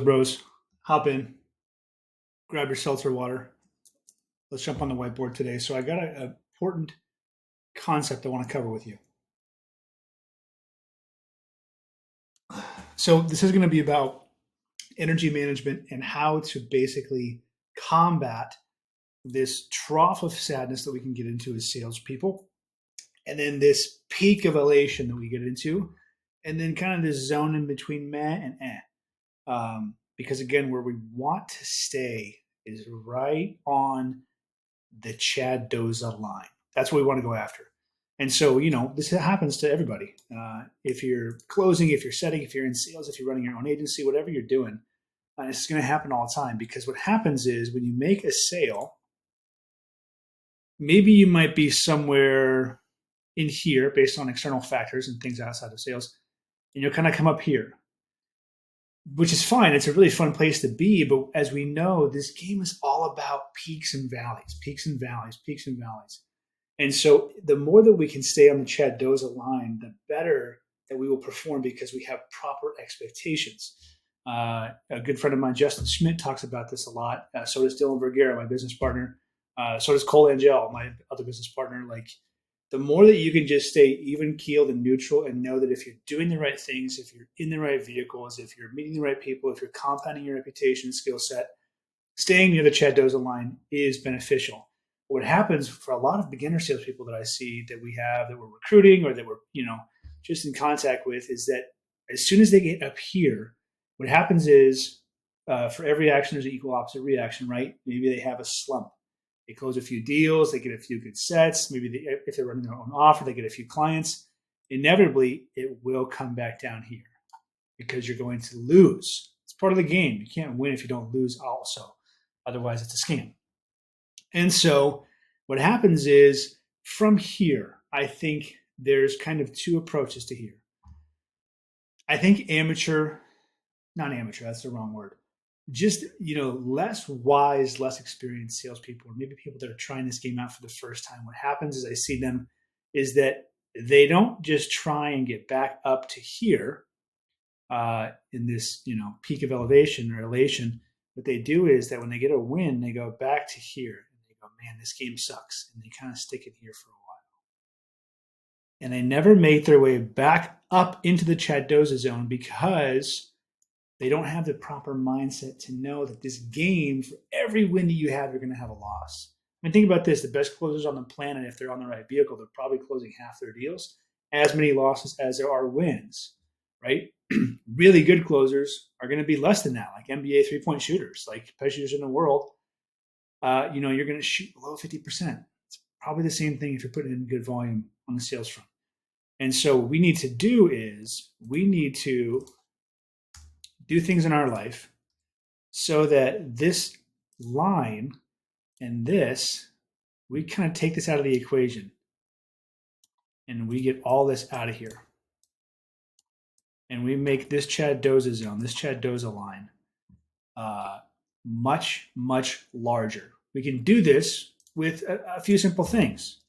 bros? Hop in, grab your seltzer water. Let's jump on the whiteboard today. So I got an important concept I want to cover with you. So this is going to be about energy management and how to basically combat this trough of sadness that we can get into as salespeople, and then this peak of elation that we get into, and then kind of this zone in between meh and eh. Because again, where we want to stay is right on the Chad Doza line. That's what we want to go after. And so, this happens to everybody. If you're closing, if you're setting, if you're in sales, if you're running your own agency, whatever you're doing, it's going to happen all the time. Because what happens is when you make a sale, maybe you might be somewhere in here based on external factors and things outside of sales, and you'll kind of come up here, which is fine. It's a really fun place to be. But as we know, this game is all about peaks and valleys, peaks and valleys, peaks and valleys. And so the more that we can stay on the Chad Doza line, the better that we will perform because we have proper expectations. A good friend of mine, Justin Schmidt, talks about this a lot. So does Dylan Vergara, my business partner. So does Cole Angel, my other business partner. Like, the more that you can just stay even keeled and neutral and know that if you're doing the right things, if you're in the right vehicles, if you're meeting the right people, if you're compounding your reputation, skill set, staying near the Chad Doza line is beneficial. What happens for a lot of beginner salespeople that I see that we have that we're recruiting or that we're, just in contact with is that as soon as they get up here, what happens is for every action, there's an equal opposite reaction, right? Maybe they have a slump. They close a few deals, they get a few good sets. Maybe if they're running their own offer, they get a few clients. Inevitably, it will come back down here because you're going to lose. It's part of the game. You can't win if you don't lose also. Otherwise, it's a scam. And so what happens is from here, I think there's kind of two approaches to here. I think not amateur, that's the wrong word. Just, less wise, less experienced salespeople, or maybe people that are trying this game out for the first time. What happens is I see them is that they don't just try and get back up to here in this, peak of elevation or elation. What they do is that when they get a win, they go back to here and they go, man, this game sucks. And they kind of stick it here for a while. And they never make their way back up into the Chad Doza zone because they don't have the proper mindset to know that this game, for every win that you have, you're going to have a loss. I mean, think about this. The best closers on the planet, if they're on the right vehicle, they're probably closing half their deals, as many losses as there are wins, right? Really good closers are going to be less than that, like NBA three-point shooters, like best shooters in the world. You're going to shoot below 50%. It's probably the same thing if you're putting in good volume on the sales front. And so what we need to do is we need to do things in our life so that this line and this, we kind of take this out of the equation and we get all this out of here. And we make this Chad Doza zone, this Chad Doza line, much, much larger. We can do this with a few simple things.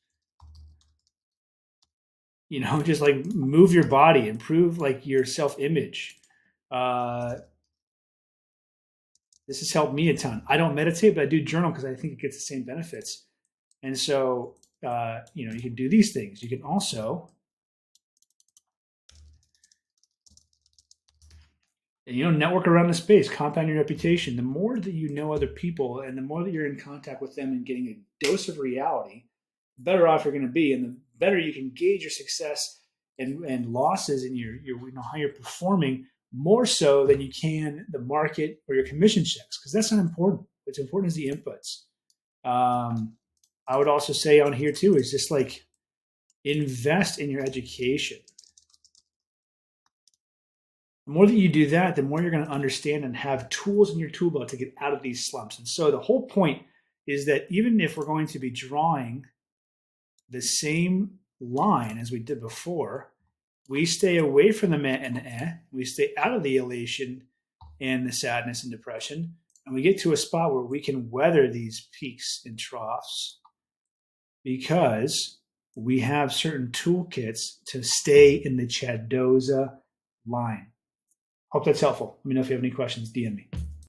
Just like move your body, improve like your self-image. This has helped me a ton. I don't meditate, but I do journal because I think it gets the same benefits. And so, you can do these things. You can also, network around the space, compound your reputation. The more that you know other people and the more that you're in contact with them and getting a dose of reality, the better off you're going to be. And the better you can gauge your success and losses and your how you're performing more so than you can the market or your commission checks, because that's not important. What's important is the inputs. I would also say on here too is just like invest in your education. The more that you do that, the more you're going to understand and have tools in your tool belt to get out of these slumps. And so the whole point is that even if we're going to be drawing the same line as we did before, we stay away from the meh and the eh. We stay out of the elation and the sadness and depression. And we get to a spot where we can weather these peaks and troughs because we have certain toolkits to stay in the Chad Doza line. Hope that's helpful. Let me know if you have any questions. DM me.